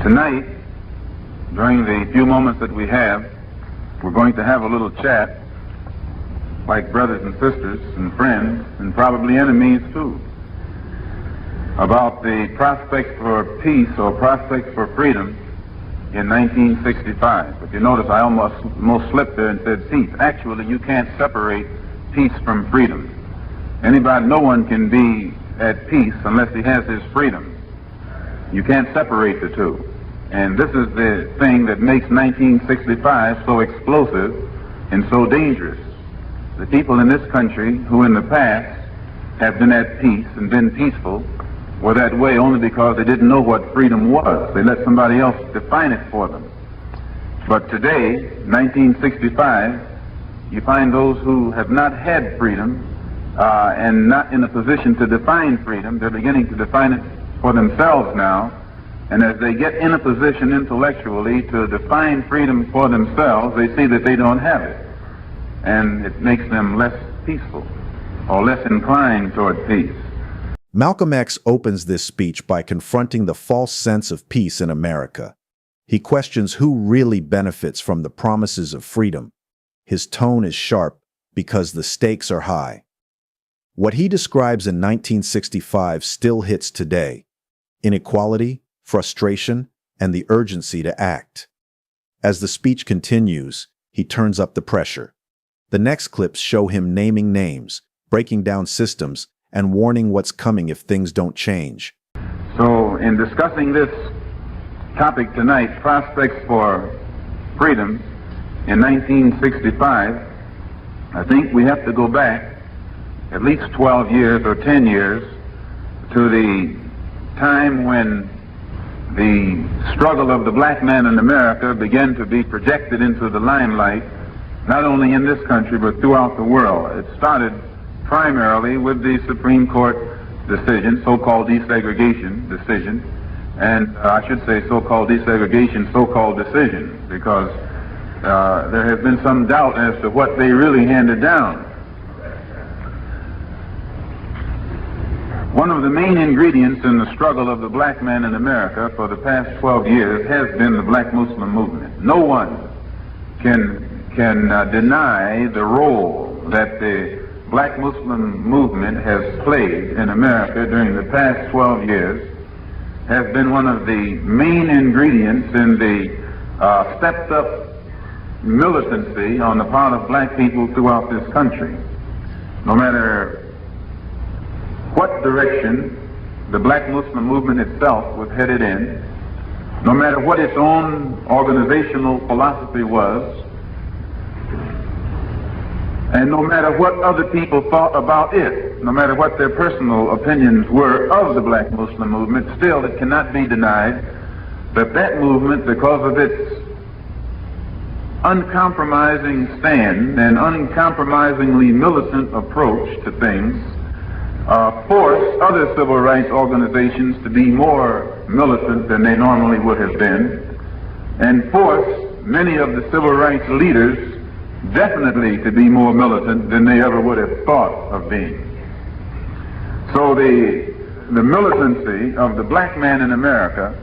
Tonight, during the few moments that we have, we're going to have a little chat like brothers and sisters and friends and probably enemies too, about the prospects for peace or prospects for freedom in 1965. If you notice, I almost slipped there and said peace. Actually, you can't separate peace from freedom. No one can be at peace unless he has his freedom. You can't separate the two. And this is the thing that makes 1965 so explosive and so dangerous. The people in this country who in the past have been at peace and been peaceful were that way only because they didn't know what freedom was. They let somebody else define it for them. But today, 1965, you find those who have not had freedom and not in a position to define freedom. They're beginning to define it for themselves now. And as they get in a position intellectually to define freedom for themselves, they see that they don't have it. And it makes them less peaceful or less inclined toward peace. Malcolm X opens this speech by confronting the false sense of peace in America. He questions who really benefits from the promises of freedom. His tone is sharp because the stakes are high. What he describes in 1965 still hits today: inequality, frustration, and the urgency to act. As the speech continues, he turns up the pressure. The next clips show him naming names, breaking down systems, and warning what's coming if things don't change. So, in discussing this topic tonight, prospects for freedom in 1965, I think we have to go back at least 12 years or 10 years to the time when the struggle of the black man in America began to be projected into the limelight, not only in this country but throughout the world. It started primarily with the Supreme Court decision, so-called desegregation decision, and I should say so-called desegregation, so-called decision, because there has been some doubt as to what they really handed down. One of the main ingredients in the struggle of the black man in America for the past 12 years has been the black Muslim movement. No one can deny the role that the black Muslim movement has played in America during the past 12 years, has been one of the main ingredients in the stepped up militancy on the part of black people throughout this country. No matter what direction the black Muslim movement itself was headed in, no matter what its own organizational philosophy was, and no matter what other people thought about it, no matter what their personal opinions were of the black Muslim movement, still it cannot be denied that that movement, because of its uncompromising stand and uncompromisingly militant approach to things, forced other civil rights organizations to be more militant than they normally would have been, and forced many of the civil rights leaders definitely to be more militant than they ever would have thought of being. So the militancy of the black man in America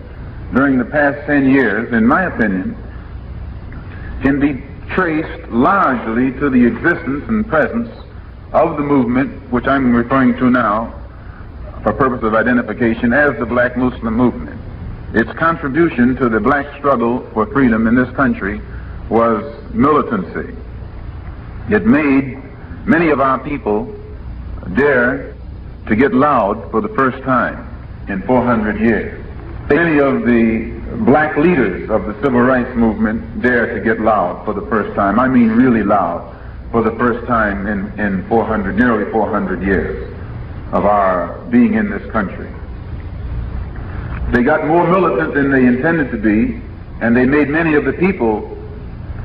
during the past 10 years, in my opinion, can be traced largely to the existence and presence of the movement, which I'm referring to now for purpose of identification as the black Muslim movement. Its contribution to the black struggle for freedom in this country was militancy. It made many of our people dare to get loud for the first time in 400 years. Many of the black leaders of the civil rights movement dare to get loud for the first time. I mean really loud, for the first time in nearly 400 years of our being in this country. They got more militant than they intended to be, and they made many of the people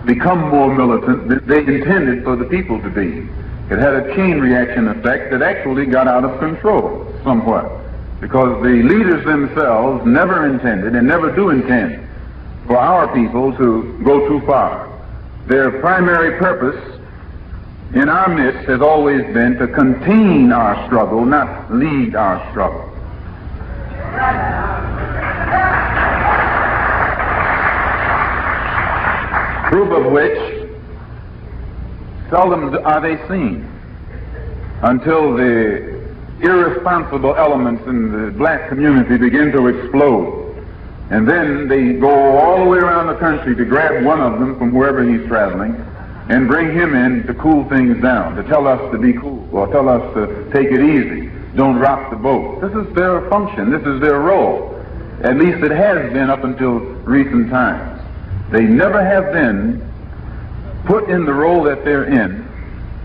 become more militant than they intended for the people to be. It had a chain reaction effect that actually got out of control somewhat, because the leaders themselves never intended and never do intend for our people to go too far. Their primary purpose in our midst has always been to contain our struggle, not lead our struggle. proof of which seldom are they seen until the irresponsible elements in the black community begin to explode. And then they go all the way around the country to grab one of them from wherever he's traveling and bring him in to cool things down, to tell us to be cool, or tell us to take it easy, don't rock the boat. This is their function, this is their role. At least it has been up until recent times. They never have been put in the role that they're in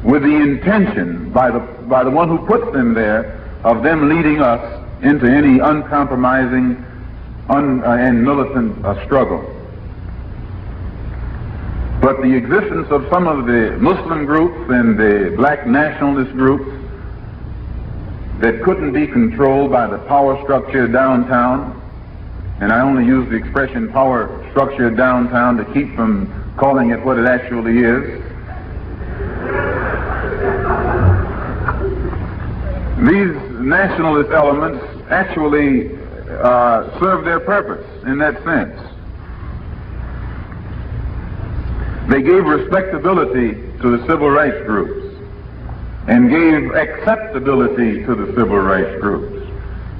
with the intention by the one who puts them there of them leading us into any uncompromising and militant struggle. But the existence of some of the Muslim groups and the black nationalist groups that couldn't be controlled by the power structure downtown, and I only use the expression power structure downtown to keep from calling it what it actually is. These nationalist elements actually serve their purpose in that sense. They gave respectability to the civil rights groups and gave acceptability to the civil rights groups.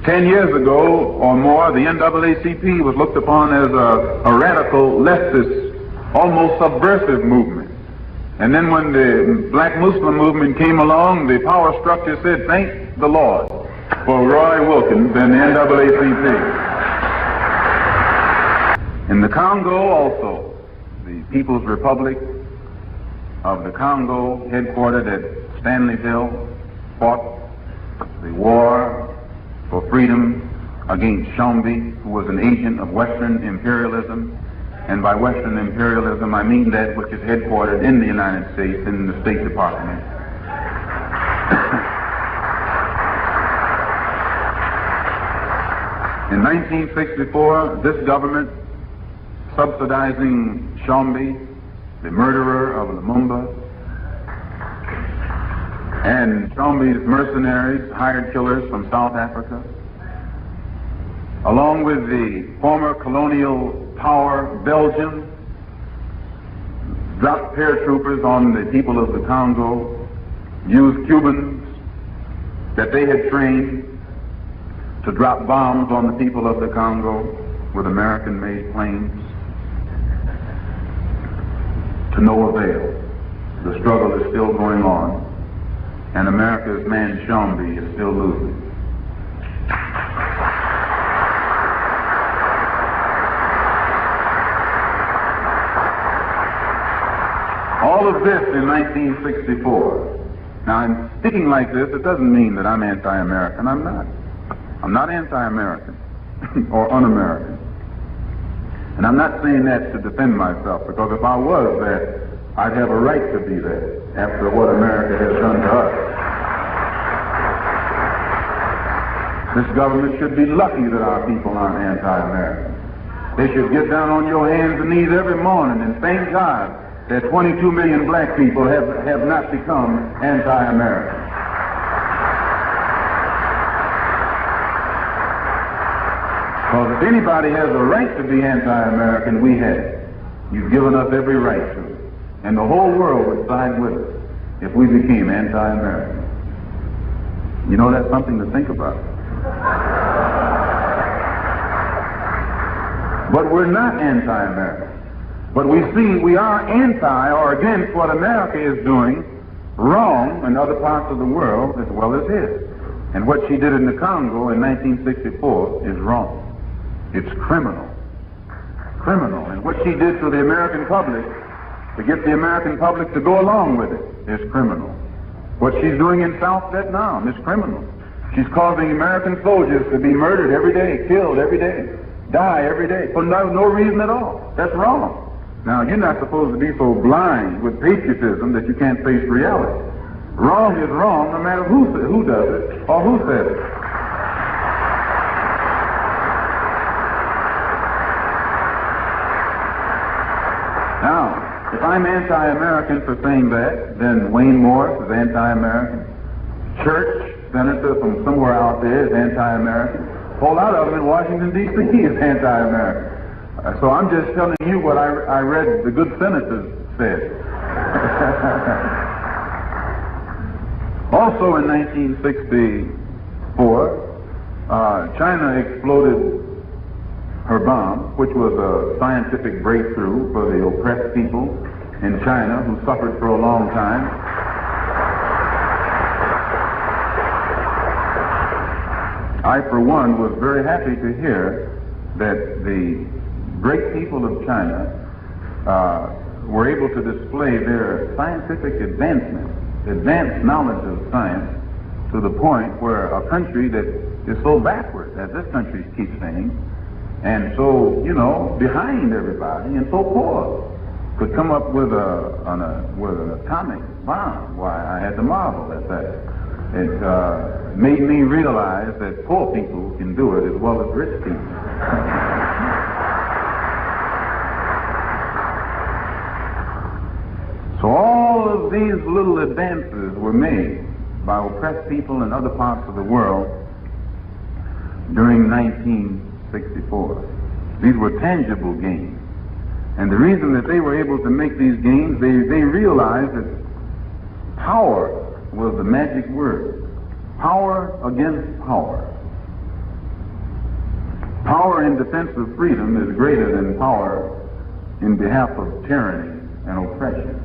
10 years ago or more, the NAACP was looked upon as a radical, leftist, almost subversive movement. And then when the black Muslim movement came along, the power structure said, thank the Lord for Roy Wilkins and the NAACP. In the Congo also, the People's Republic of the Congo, headquartered at Stanleyville, fought the war for freedom against Chombe, who was an agent of Western imperialism. And by Western imperialism, I mean that which is headquartered in the United States, in the State Department. In 1964, this government, subsidizing Chombe, the murderer of Lumumba, and Chombe's mercenaries, hired killers from South Africa, along with the former colonial power Belgium, dropped paratroopers on the people of the Congo, used Cubans that they had trained to drop bombs on the people of the Congo with American-made planes. To no avail. The struggle is still going on, and America's man Chombe is still losing. All of this in 1964. Now, in speaking like this, it doesn't mean that I'm anti-American. I'm not. I'm not anti-American or un-American. And I'm not saying that to defend myself, because if I was that, I'd have a right to be that after what America has done to us. This government should be lucky that our people aren't anti-American. They should get down on your hands and knees every morning and thank God that 22 million black people have not become anti-American. Because if anybody has a right to be anti-American, we have. You've given us every right to it. And the whole world would side with us if we became anti-American. You know, that's something to think about. But we're not anti-American. But we see we are anti or against what America is doing wrong in other parts of the world as well as his. And what she did in the Congo in 1964 is wrong. It's criminal. Criminal. And what she did to the American public, to get the American public to go along with it, is criminal. What she's doing in South Vietnam is criminal. She's causing American soldiers to be murdered every day, killed every day, die every day, for no reason at all. That's wrong. Now, you're not supposed to be so blind with patriotism that you can't face reality. Wrong is wrong no matter who does it or who says it. Now, if I'm anti-American for saying that, then Wayne Morris is anti-American. Church, senator from somewhere out there, is anti-American. A whole lot of them in Washington, D.C. is anti-American. So I'm just telling you what I read the good senators said. Also in 1964, China exploded her bomb, which was a scientific breakthrough for the oppressed people in China who suffered for a long time. I, for one, was very happy to hear that the great people of China were able to display their scientific advanced knowledge of science to the point where a country that is so backward, as this country keeps saying, and so, behind everybody and so poor, could come up with an atomic bomb. Why, I had to marvel at that. It made me realize that poor people can do it as well as rich people. So all of these little advances were made by oppressed people in other parts of the world during 1964. These were tangible gains. And the reason that they were able to make these gains, they realized that power was the magic word. Power against power. Power in defense of freedom is greater than power in behalf of tyranny and oppression.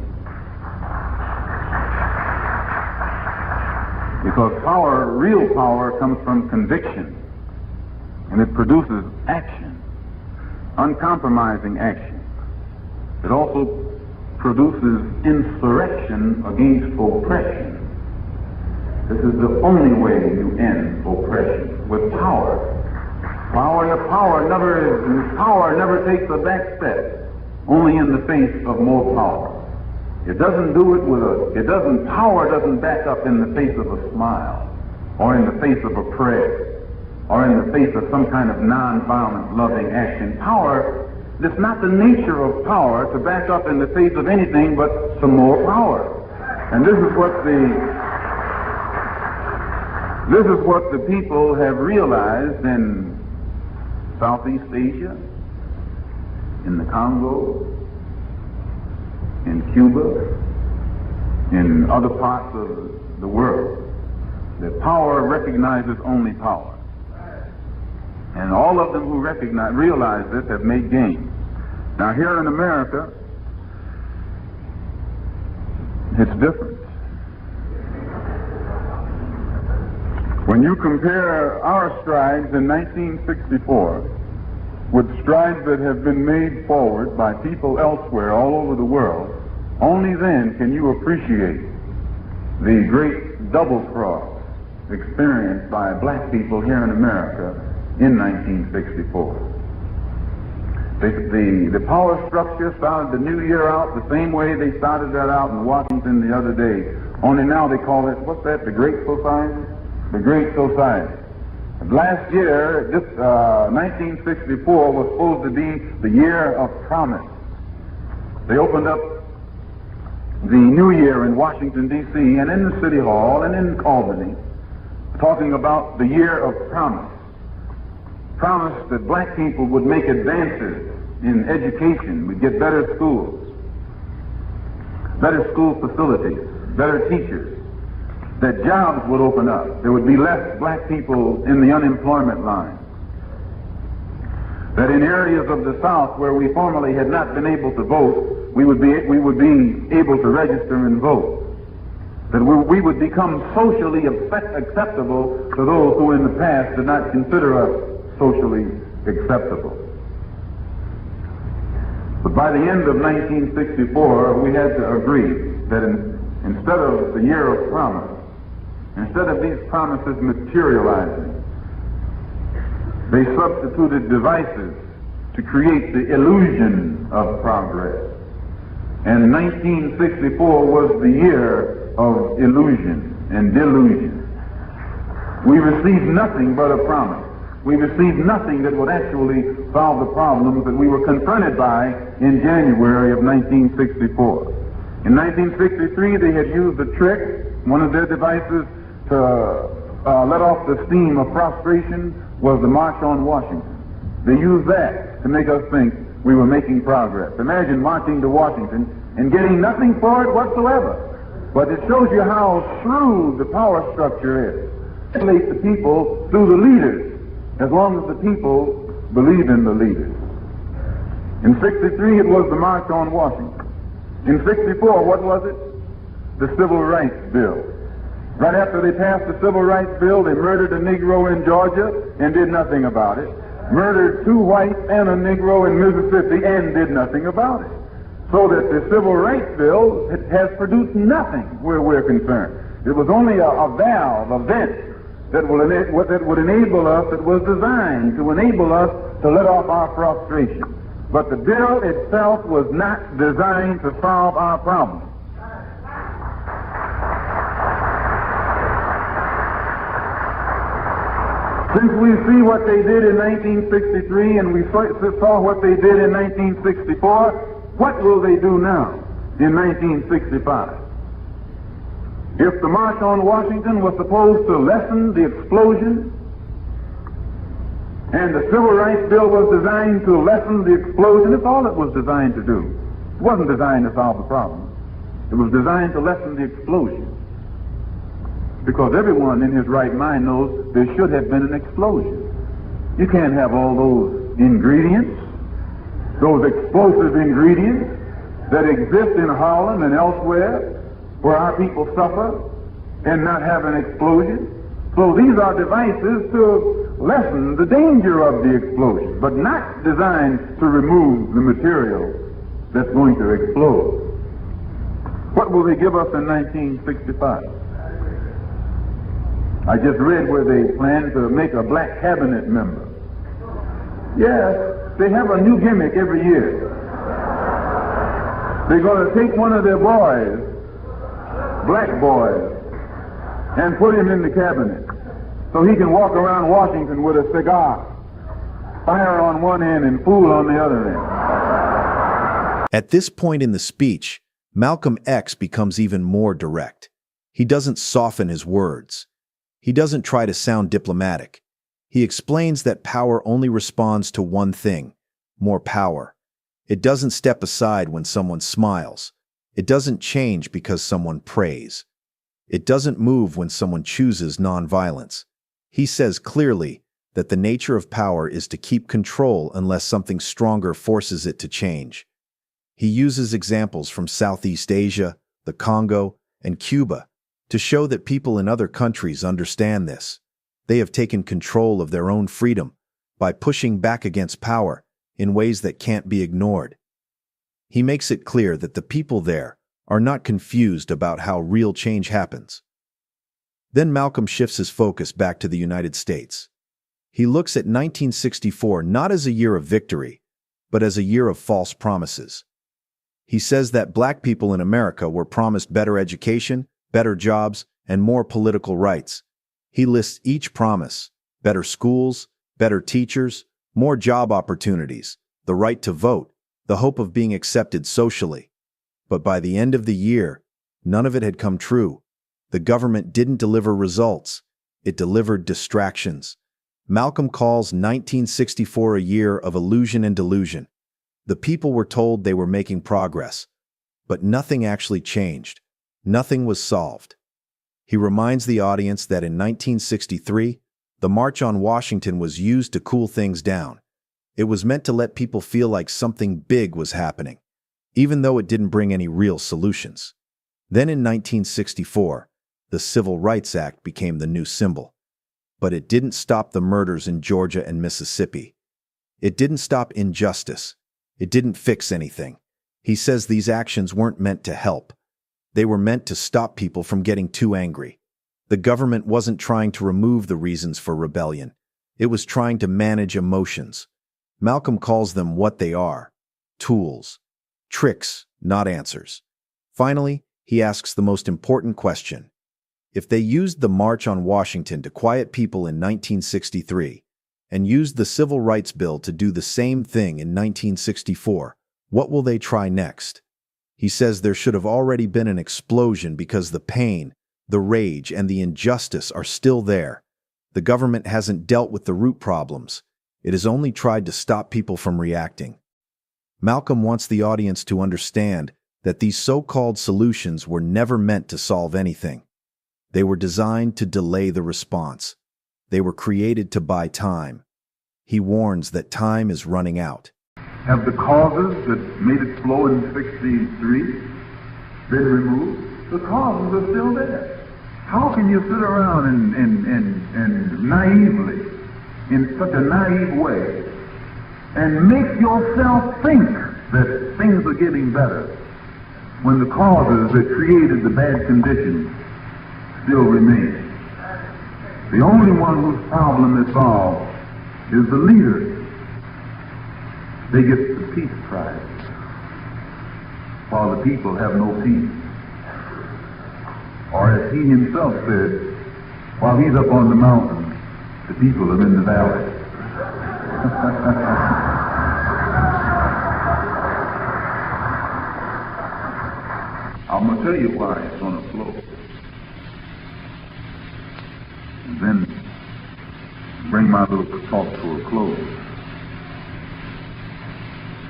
Because power, real power, comes from conviction, and it produces action, uncompromising action. It also produces insurrection against oppression. This is the only way you end oppression, with power. Power never takes a back step, only in the face of more power. It doesn't do it power doesn't back up in the face of a smile, or in the face of a prayer, or in the face of some kind of non-violent, loving action. Power, it's not the nature of power to back up in the face of anything but some more power. And this is what the people have realized in Southeast Asia, in the Congo, in Cuba, in other parts of the world, that power recognizes only power. And all of them who realize this have made gains. Now here in America, it's different. When you compare our strides in 1964 with strides that have been made forward by people elsewhere all over the world, only then can you appreciate the great double cross experienced by black people here in America in 1964. The power structure started the new year out the same way they started that out in Washington the other day, only now they call it, what's that, the Great Society? The Great Society. Last year, this 1964 was supposed to be the year of promise. They opened up the new year in Washington, D.C., and in the City Hall, and in Albany, talking about the year of promise. Promise that black people would make advances in education, would get better schools, better school facilities, better teachers, that jobs would open up. There would be less black people in the unemployment line. That in areas of the South where we formerly had not been able to vote, we would be able to register and vote. That we would become socially acceptable to those who in the past did not consider us socially acceptable. But by the end of 1964, we had to agree that instead of the year of promise, instead of these promises materializing, they substituted devices to create the illusion of progress. And 1964 was the year of illusion and delusion. We received nothing but a promise. We received nothing that would actually solve the problems that we were confronted by in January of 1964. In 1963, they had used a trick. One of their devices to let off the steam of prostration was the March on Washington. They used that to make us think we were making progress. Imagine marching to Washington and getting nothing for it whatsoever. But it shows you how shrewd the power structure is. It manipulates the people through the leaders, as long as the people believe in the leaders. In 63, it was the March on Washington. In 64, what was it? The Civil Rights Bill. Right after they passed the Civil Rights Bill, they murdered a Negro in Georgia and did nothing about it. Murdered 2 whites and a Negro in Mississippi and did nothing about it. So that the Civil Rights Bill has produced nothing where we're concerned. It was only a valve, a vent, that would enable us, that was designed to enable us to let off our frustration. But the bill itself was not designed to solve our problem. Since we see what they did in 1963 and we saw what they did in 1964, what will they do now in 1965? If the March on Washington was supposed to lessen the explosion, and the Civil Rights Bill was designed to lessen the explosion, it's all it was designed to do. It wasn't designed to solve the problem. It was designed to lessen the explosion. Because everyone in his right mind knows there should have been an explosion. You can't have all those ingredients, those explosive ingredients that exist in Harlem and elsewhere where our people suffer and not have an explosion. So these are devices to lessen the danger of the explosion, but not designed to remove the material that's going to explode. What will they give us in 1965? I just read where they plan to make a black cabinet member. Yes, they have a new gimmick every year. They're going to take one of their boys, black boys, and put him in the cabinet so he can walk around Washington with a cigar, fire on one end and fool on the other end. At this point in the speech, Malcolm X becomes even more direct. He doesn't soften his words. He doesn't try to sound diplomatic. He explains that power only responds to one thing: more power. It doesn't step aside when someone smiles. It doesn't change because someone prays. It doesn't move when someone chooses nonviolence. He says clearly that the nature of power is to keep control unless something stronger forces it to change. He uses examples from Southeast Asia, the Congo, and Cuba to show that people in other countries understand this. They have taken control of their own freedom by pushing back against power in ways that can't be ignored. He makes it clear that the people there are not confused about how real change happens. Then Malcolm shifts his focus back to the United States. He looks at 1964 not as a year of victory, but as a year of false promises. He says that black people in America were promised better education, better jobs, and more political rights. He lists each promise: better schools, better teachers, more job opportunities, the right to vote, the hope of being accepted socially. But by the end of the year, none of it had come true. The government didn't deliver results. It delivered distractions. Malcolm calls 1964 a year of illusion and delusion. The people were told they were making progress, but nothing actually changed. Nothing was solved. He reminds the audience that in 1963, the March on Washington was used to cool things down. It was meant to let people feel like something big was happening, even though it didn't bring any real solutions. Then in 1964, the Civil Rights Act became the new symbol. But it didn't stop the murders in Georgia and Mississippi. It didn't stop injustice. It didn't fix anything. He says these actions weren't meant to help. They were meant to stop people from getting too angry. The government wasn't trying to remove the reasons for rebellion. It was trying to manage emotions. Malcolm calls them what they are: tools. Tricks, not answers. Finally, he asks the most important question. If they used the March on Washington to quiet people in 1963 and used the Civil Rights Bill to do the same thing in 1964, what will they try next? He says there should have already been an explosion because the pain, the rage, and the injustice are still there. The government hasn't dealt with the root problems. It has only tried to stop people from reacting. Malcolm wants the audience to understand that these so-called solutions were never meant to solve anything. They were designed to delay the response. They were created to buy time. He warns that time is running out. Have the causes that made it flow in 63 been removed? The causes are still there. How can you sit around and naively, in such a naive way, and make yourself think that things are getting better when the causes that created the bad conditions still remain? The only one whose problem is solved is the leader. They get the peace prize, while the people have no peace. Or as he himself said, while he's up on the mountain, the people are in the valley. I'm going to tell you why it's on a flow. And then bring my little talk to a close.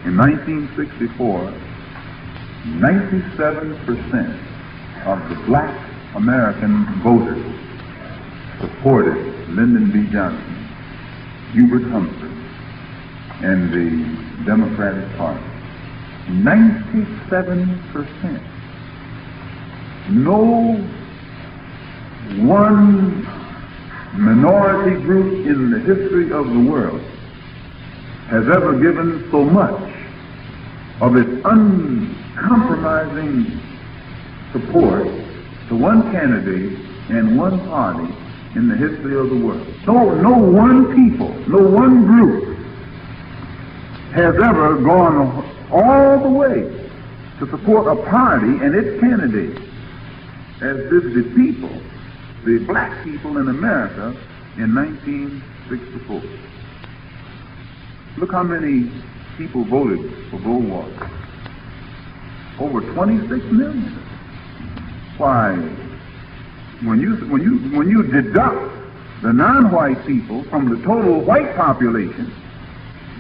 In 1964, 97% of the black American voters supported Lyndon B. Johnson, Hubert Humphrey, and the Democratic Party. 97%. No one minority group in the history of the world has ever given so much of its uncompromising support to one candidate and one party in the history of the world. No one people, no one group has ever gone all the way to support a party and its candidate as did the people, the black people in America in 1964. Look how many people voted for Goldwater. Over 26 million. Why, when you deduct the non-white people from the total white population,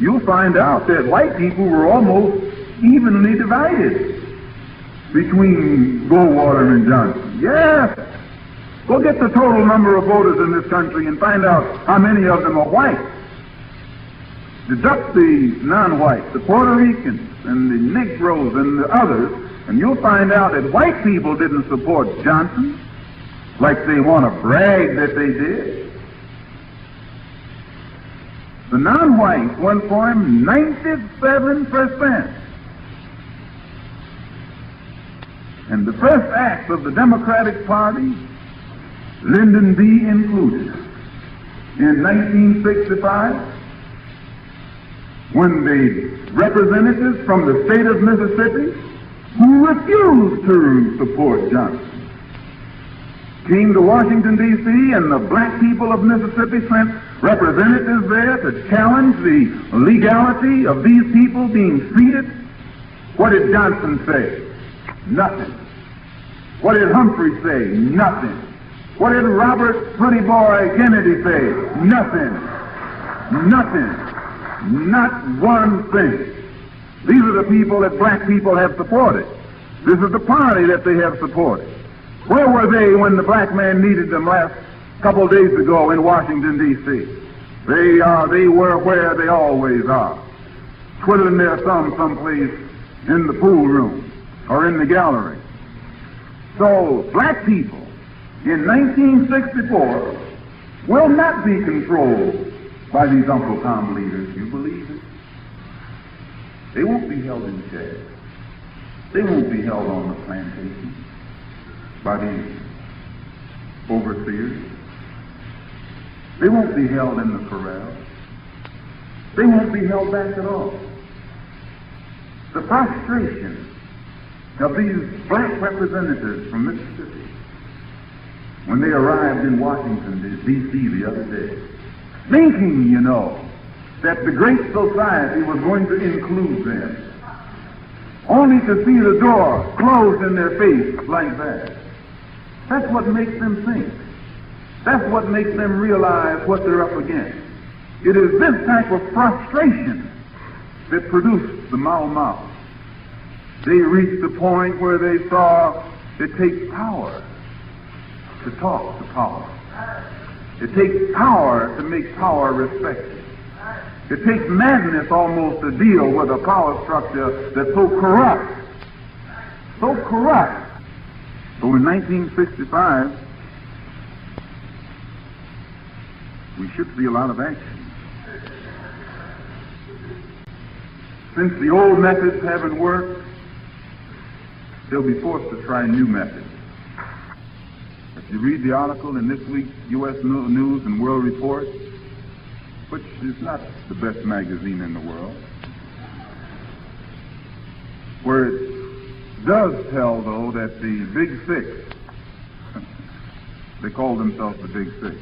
you'll find out that white people were almost evenly divided between Goldwater and Johnson. Yes! Go get the total number of voters in this country and find out how many of them are white. Deduct the non-whites, the Puerto Ricans, and the Negroes, and the others, and you'll find out that white people didn't support Johnson like they want to brag that they did. The non-whites went for him 97%. And the first act of the Democratic Party, Lyndon B. included, in 1965, when the representatives from the state of Mississippi, who refused to support Johnson, came to Washington, D.C., and the black people of Mississippi sent representatives there to challenge the legality of these people being treated. What did Johnson say? Nothing. What did Humphrey say? Nothing. What did Robert Pretty Boy Kennedy say? Nothing. Nothing. Not one thing. These are the people that black people have supported. This is the party that they have supported. Where were they when the black man needed them last couple days ago in Washington, D.C.? They were where they always are, twiddling their thumbs someplace in the pool room or in the gallery. So black people in 1964 will not be controlled by these Uncle Tom leaders. You believe it? They won't be held in jail. They won't be held on the plantation by the overseers. They won't be held in the corral. They won't be held back at all. The frustration of these black representatives from Mississippi when they arrived in Washington, D.C. the other day, thinking, that the great society was going to include them, only to see the door closed in their face like that. That's what makes them think. That's what makes them realize what they're up against. It is this type of frustration that produced the Mau Mau. They reached the point where they saw it takes power to talk to power. It takes power to make power respected. It takes madness almost to deal with a power structure that's so corrupt. So corrupt. So in 1965, we should see a lot of action. Since the old methods haven't worked, they'll be forced to try new methods. If you read the article in this week's U.S. News and World Report, which is not the best magazine in the world, where it does tell, though, that the Big Six, they call themselves the Big Six,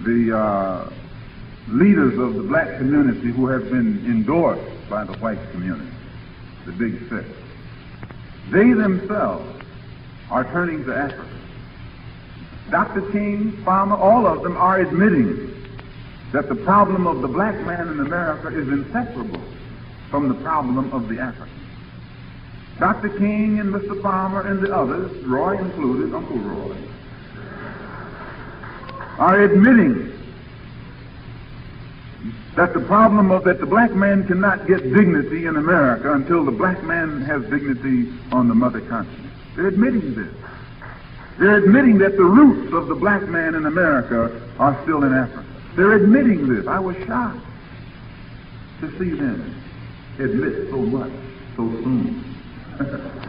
the leaders of the black community who have been endorsed by the white community, the Big Six, they themselves are turning to Africa. Dr. King, Farmer, all of them are admitting that the problem of the black man in America is inseparable from the problem of the African. Dr. King and Mr. Farmer and the others, Roy included, Uncle Roy, are admitting that the problem of that the black man cannot get dignity in America until the black man has dignity on the mother continent. They're admitting this. They're admitting that the roots of the black man in America are still in Africa. They're admitting this. I was shocked to see them admit so much, so soon,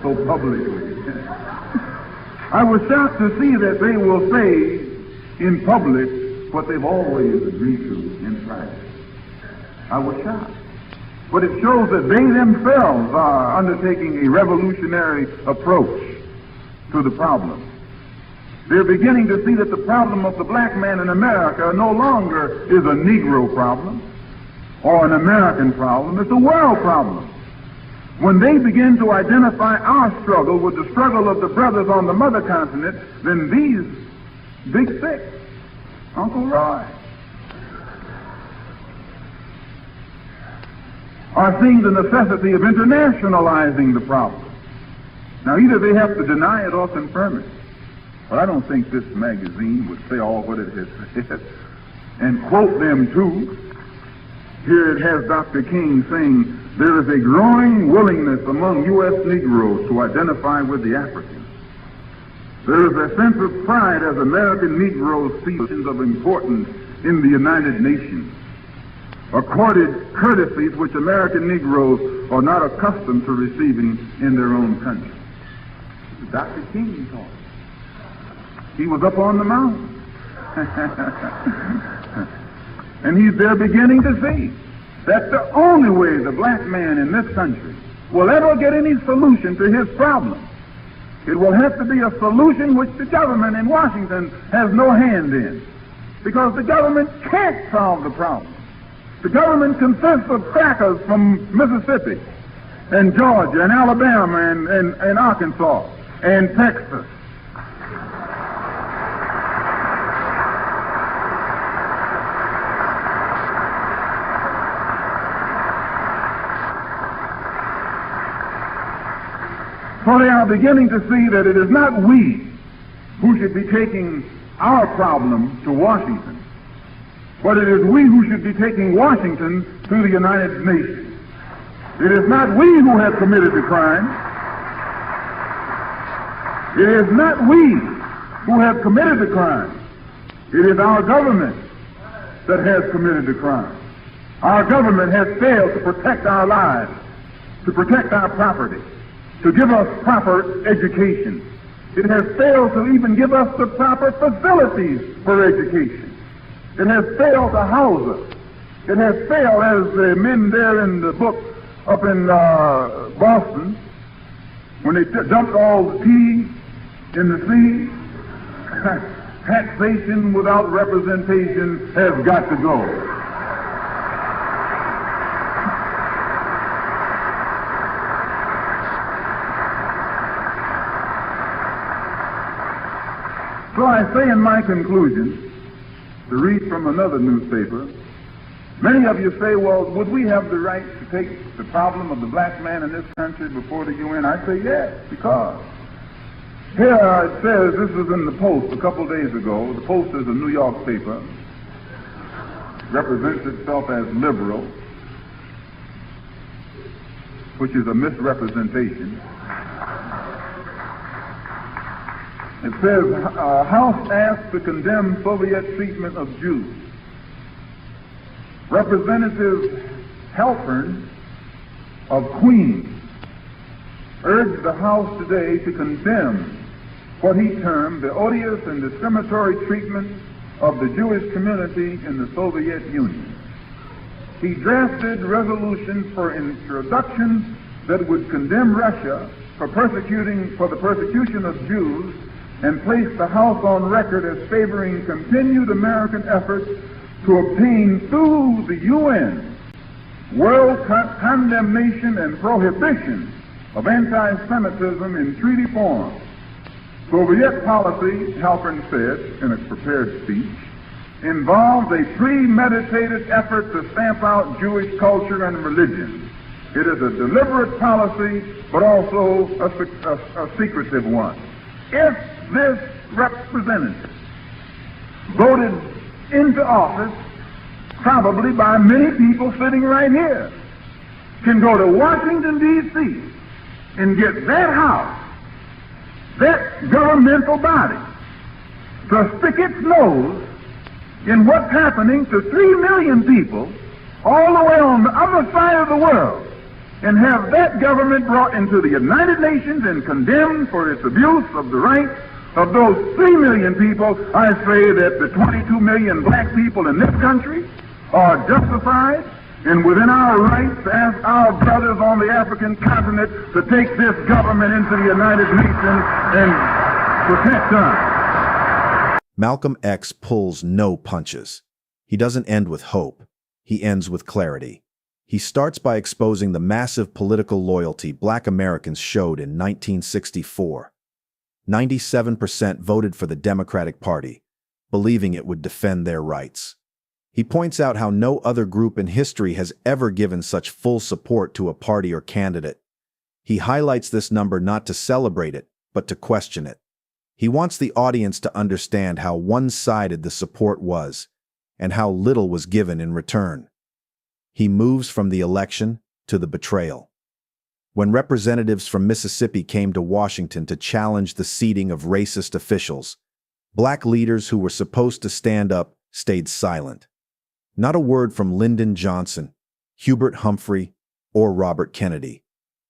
so publicly. I was shocked to see that they will say in public what they've always agreed to in private. I was shocked. But it shows that they themselves are undertaking a revolutionary approach to the problem. They're beginning to see that the problem of the black man in America no longer is a Negro problem or an American problem. It's a world problem. When they begin to identify our struggle with the struggle of the brothers on the mother continent, then these Big Six, Uncle Roy, are seeing the necessity of internationalizing the problem. Now, either they have to deny it or confirm it. But I don't think this magazine would say all what it has said and quote them too. Here it has Dr. King saying, there is a growing willingness among U.S. Negroes to identify with the Africans. There is a sense of pride as American Negroes see positions of importance in the United Nations, accorded courtesies which American Negroes are not accustomed to receiving in their own country. Dr. King taught. He was up on the mountain. And they're beginning to see that the only way the black man in this country will ever get any solution to his problem, it will have to be a solution which the government in Washington has no hand in. Because the government can't solve the problem. The government consists of crackers from Mississippi and Georgia and Alabama and Arkansas and Texas. So they are beginning to see that it is not we who should be taking our problem to Washington, but it is we who should be taking Washington to the United Nations. It is not we who have committed the crime. It is not we who have committed the crime. It is our government that has committed the crime. Our government has failed to protect our lives, to protect our property, to give us proper education. It has failed to even give us the proper facilities for education. It has failed to house us. It has failed, as the men there in the book up in Boston, when they dumped all the tea in the sea, taxation without representation has got to go. So I say in my conclusion, to read from another newspaper, Many of you say, well, would we have the right to take the problem of the black man in this country before the UN? I say yes, because here it says, this was in the Post a couple days ago. The Post is a New York paper, represents itself as liberal, which is a misrepresentation. It says, House asked to condemn Soviet treatment of Jews. Representative Halpern of Queens urged the House today to condemn what he termed the odious and discriminatory treatment of the Jewish community in the Soviet Union. He drafted resolutions for introductions that would condemn Russia for the persecution of Jews and placed the House on record as favoring continued American efforts to obtain through the UN world condemnation and prohibition of anti-Semitism in treaty form. Soviet policy, Halpern said in a prepared speech, involves a premeditated effort to stamp out Jewish culture and religion. It is a deliberate policy, but also a secretive one. If this representative voted into office, probably by many people sitting right here, can go to Washington, D.C. and get that house, that governmental body, to stick its nose in what's happening to 3 million people all the way on the other side of the world, and have that government brought into the United Nations and condemned for its abuse of the rights of those 3 million people, I say that the 22 million black people in this country are justified and within our rights to ask our brothers on the African continent to take this government into the United Nations and protect us. Malcolm X pulls no punches. He doesn't end with hope. He ends with clarity. He starts by exposing the massive political loyalty black Americans showed in 1964. 97% voted for the Democratic Party, believing it would defend their rights. He points out how no other group in history has ever given such full support to a party or candidate. He highlights this number not to celebrate it, but to question it. He wants the audience to understand how one-sided the support was, and how little was given in return. He moves from the election to the betrayal. When representatives from Mississippi came to Washington to challenge the seating of racist officials, black leaders who were supposed to stand up stayed silent. Not a word from Lyndon Johnson, Hubert Humphrey, or Robert Kennedy.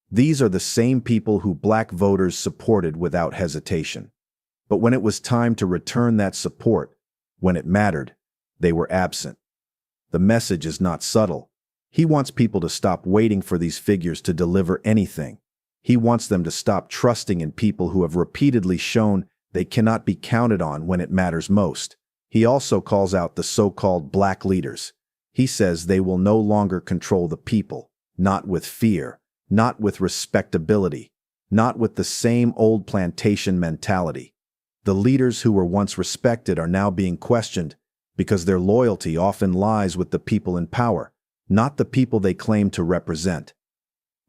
These are the same people who black voters supported without hesitation. But when it was time to return that support, when it mattered, they were absent. The message is not subtle. He wants people to stop waiting for these figures to deliver anything. He wants them to stop trusting in people who have repeatedly shown they cannot be counted on when it matters most. He also calls out the so-called black leaders. He says they will no longer control the people, not with fear, not with respectability, not with the same old plantation mentality. The leaders who were once respected are now being questioned because their loyalty often lies with the people in power, not the people they claim to represent.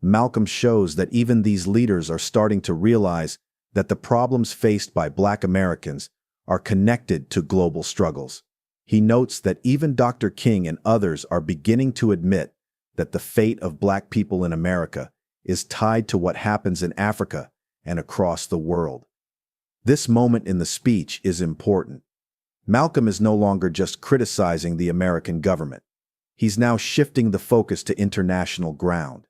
Malcolm shows that even these leaders are starting to realize that the problems faced by black Americans are connected to global struggles. He notes that even Dr. King and others are beginning to admit that the fate of black people in America is tied to what happens in Africa and across the world. This moment in the speech is important. Malcolm is no longer just criticizing the American government. He's now shifting the focus to international ground.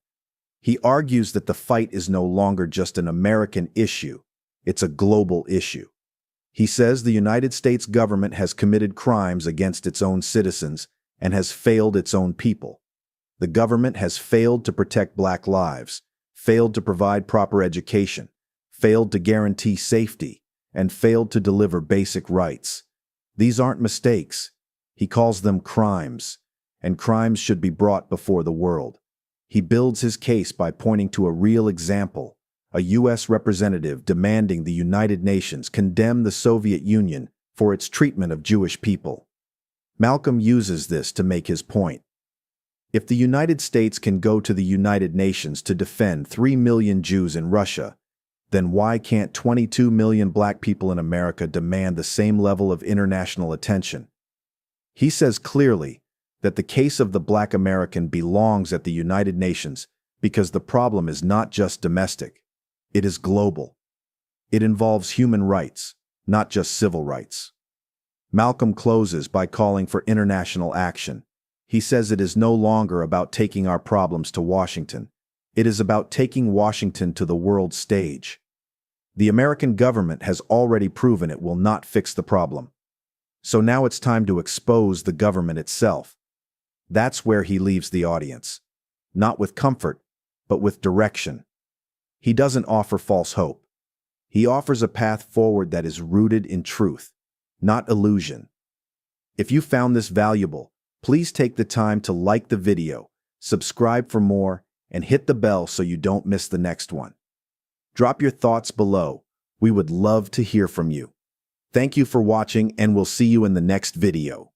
He argues that the fight is no longer just an American issue, it's a global issue. He says the United States government has committed crimes against its own citizens and has failed its own people. The government has failed to protect black lives, failed to provide proper education, failed to guarantee safety, and failed to deliver basic rights. These aren't mistakes. He calls them crimes, and crimes should be brought before the world. He builds his case by pointing to a real example, a U.S. representative demanding the United Nations condemn the Soviet Union for its treatment of Jewish people. Malcolm uses this to make his point. If the United States can go to the United Nations to defend 3 million Jews in Russia, then why can't 22 million black people in America demand the same level of international attention? He says clearly that the case of the black American belongs at the United Nations because the problem is not just domestic, it is global. It involves human rights, not just civil rights. Malcolm closes by calling for international action. He says it is no longer about taking our problems to Washington. It is about taking Washington to the world stage. The American government has already proven it will not fix the problem. So now it's time to expose the government itself. That's where he leaves the audience. Not with comfort, but with direction. He doesn't offer false hope. He offers a path forward that is rooted in truth, not illusion. If you found this valuable, please take the time to like the video, subscribe for more, and hit the bell so you don't miss the next one. Drop your thoughts below. We would love to hear from you. Thank you for watching, and we'll see you in the next video.